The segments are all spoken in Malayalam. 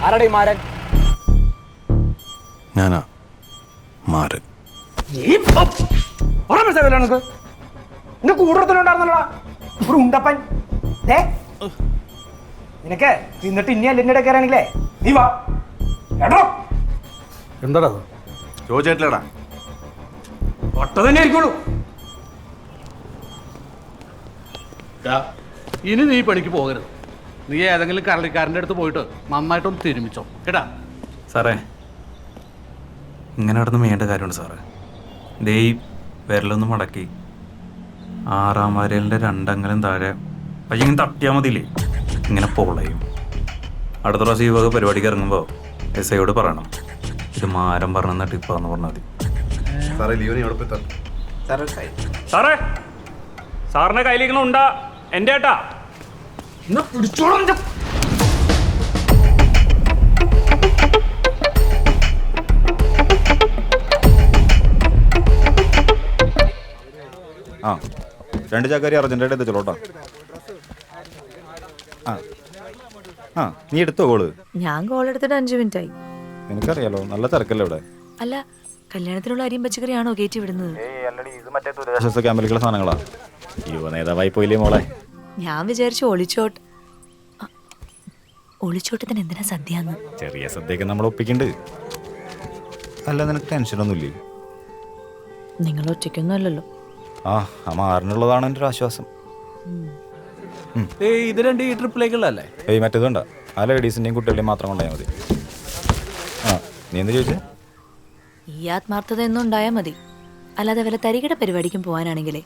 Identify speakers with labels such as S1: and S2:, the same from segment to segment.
S1: ആരടെ മാരൻ?
S2: ഞാനാ മാരൻ.
S1: കൂടത്തിലുണ്ടായിരുന്നല്ലോടാ ഒരു ഉണ്ടപ്പൻ. നിനക്ക് തിന്നിട്ട് ഇനി അല്ലിന്റെ കയറാണെങ്കിലേ നീ വാ.
S3: എന്താടാ
S2: ചോദിച്ചിട്ടില്ലടാ.
S1: ഒട്ട തന്നെ ആയിരിക്കുള്ളൂ.
S3: ഇനി നീ പണിക്ക് പോകരുത്. നീ ഏതെങ്കിലും കരളിക്കാരൻ്റെ അടുത്ത് പോയിട്ട് നന്നായിട്ടൊന്ന് തിരുമിച്ചോ കേട്ടാ.
S4: സാറേ, ഇങ്ങനെ നടന്ന് വേണ്ട കാര്യമുണ്ട് സാറേ. ദേ ഈ വിരലൊന്ന് മടക്കി 6-ാം വരലിൻ്റെ 2 അംഗലം താഴെ പക്ഷേ ഇങ്ങനെ തട്ടിയാൽ മതിയില്ലേ, ഇങ്ങനെ പൊളയും. അടുത്ത പ്രാവശ്യം ഈ വക പരിപാടിക്ക് ഇറങ്ങുമ്പോൾ SIയോട് പറയണം, ഇത് മാരം പറഞ്ഞ ടിപ്പാന്ന് പറഞ്ഞാൽ മതി.
S2: സാറേ ലീവിനെ എവിടെ പോയി തന്നു?
S5: സാറേ, സാറിന്റെ കയ്യിലിരിക്കണ ഉണ്ടാ എൻ്റെ ഏട്ടാ.
S1: പിടിച്ചോളാം.
S6: ആ 2 ചാക്കാരി അർജൻറ്റായിട്ട് എത്തിച്ചോളൂട്ടാ. ആ നീ എടുത്തോ കോള്?
S7: ഞാൻ കോൾ എടുത്തിട്ട് 5 മിനിറ്റ് ആയി.
S6: എനിക്കറിയാലോ, നല്ല തിരക്കല്ലേ ഇവിടെ.
S7: അല്ല, കല്യാണത്തിനുള്ള അരിയും പച്ചക്കറിയാണോ കയറ്റി വിടുന്നത്?
S6: ദുരിതാശ്വാസ ക്യാമ്പിലേക്കുള്ള സാധനങ്ങളാ. യുവ നേതാവായി പോയില്ലേ മോളെ.
S7: ഞാൻ വിചാരിച്ചു ഒളിച്ചോട്ടത്തിന് എന്തിനാ സദ്യന്ന്.
S6: ചെറിയ സദ്യയൊക്കെ നമ്മൾ ഒപ്പിക്കണ്ട്. അല്ല, നിനക്ക് ടെൻഷനൊന്നുമില്ലേ?
S7: നിങ്ങൾ ഒറ്റയ്ക്കൊന്നും അല്ലല്ലോ.
S6: ആ മാറിനുള്ളതാണ് എൻ്റെ ഒരു ആശ്വാസം.
S3: ഇത് 2 ഈ ട്രിപ്പിലേക്കുള്ളതല്ലേ?
S6: മറ്റേത് വേണ്ട, ആ ലേഡീസിൻ്റെയും കുട്ടികളുടെയും മാത്രം കൊണ്ടായാൽ മതി. നീ എന്ത് ചോദിച്ചേ?
S7: ഈ ആത്മാർത്ഥത എന്നും ഉണ്ടായാൽ മതി. അല്ലാതെ വല്ല തരികിട പരിപാടിക്കും പോകാനാണെങ്കിലേ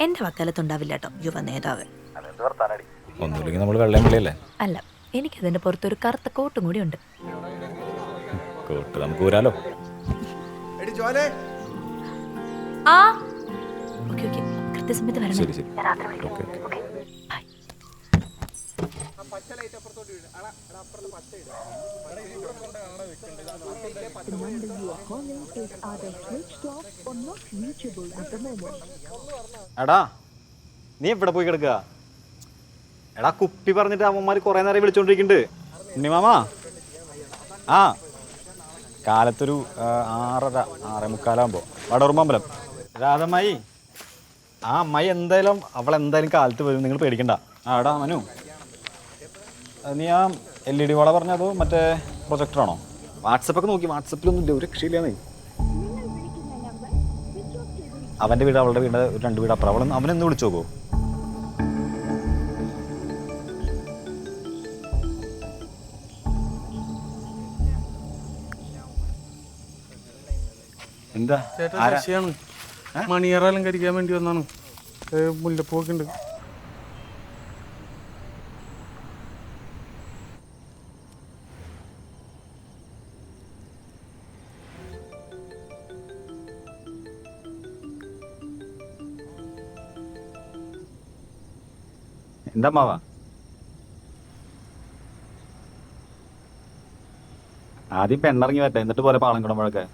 S7: എൻ്റെ വക്കാലത്തുണ്ടാവില്ല കേട്ടോ യുവ നേതാവ്.
S6: ഒന്നുമില്ലെങ്കിൽ നമ്മൾ വെള്ളം വിളിയല്ലേ.
S7: അല്ല, എനിക്കതിൻ്റെ പുറത്തൊരു കറുത്ത കോട്ടും കൂടി ഉണ്ട്.
S6: കോട്ട് നമുക്ക് ഊരാലോ.
S7: ആ ഓക്കെ കൃത്യസമയത്ത് വരണം.
S6: ശരി ശരി, ഓക്കെ.
S7: ബൈ.
S6: എടാ നീ എവിടെ പോയി കിടക്കുക? എടാ കുപ്പി പറഞ്ഞിട്ട് അമ്മമാർ കുറെ നേരം വിളിച്ചോണ്ടിരിക്കുന്നുണ്ട്. ഉണ്ണിമാമാ, ആ കാലത്തൊരു 6:30 6:45 വടോർമമ്പലം രാധമ്മായി. ആ അമ്മായി എന്തായാലും അവളെന്തായാലും കാലത്ത് വരും, നിങ്ങൾ പേടിക്കണ്ട. ആ എടാ മനു, നീ ആ LED വാള പറഞ്ഞതോ മറ്റേ പ്രൊജക്ടറാണോ? വാട്സപ്പൊക്കെ നോക്കി, വാട്സപ്പിലൊന്നും ഇല്ല, ഒരു രക്ഷയില്ലാന്നേ. അവൻ്റെ വീട് അവളുടെ വീട് 2 വീട് അപ്പുറം. അവനെന്ന് വിളിച്ചു നോക്കോ? എന്താ
S3: മണിയറ അലങ്കരിക്കാൻ വേണ്ടി വന്നാണ്. മുല്ലപ്പൂവൊക്കെ ഉണ്ട്.
S6: എന്താ മാവാ? ആദ്യം പെണ്ണിറങ്ങി വരട്ടെ, എന്നിട്ട് പോലെ പാളം കുടമ്പഴൊക്കെ.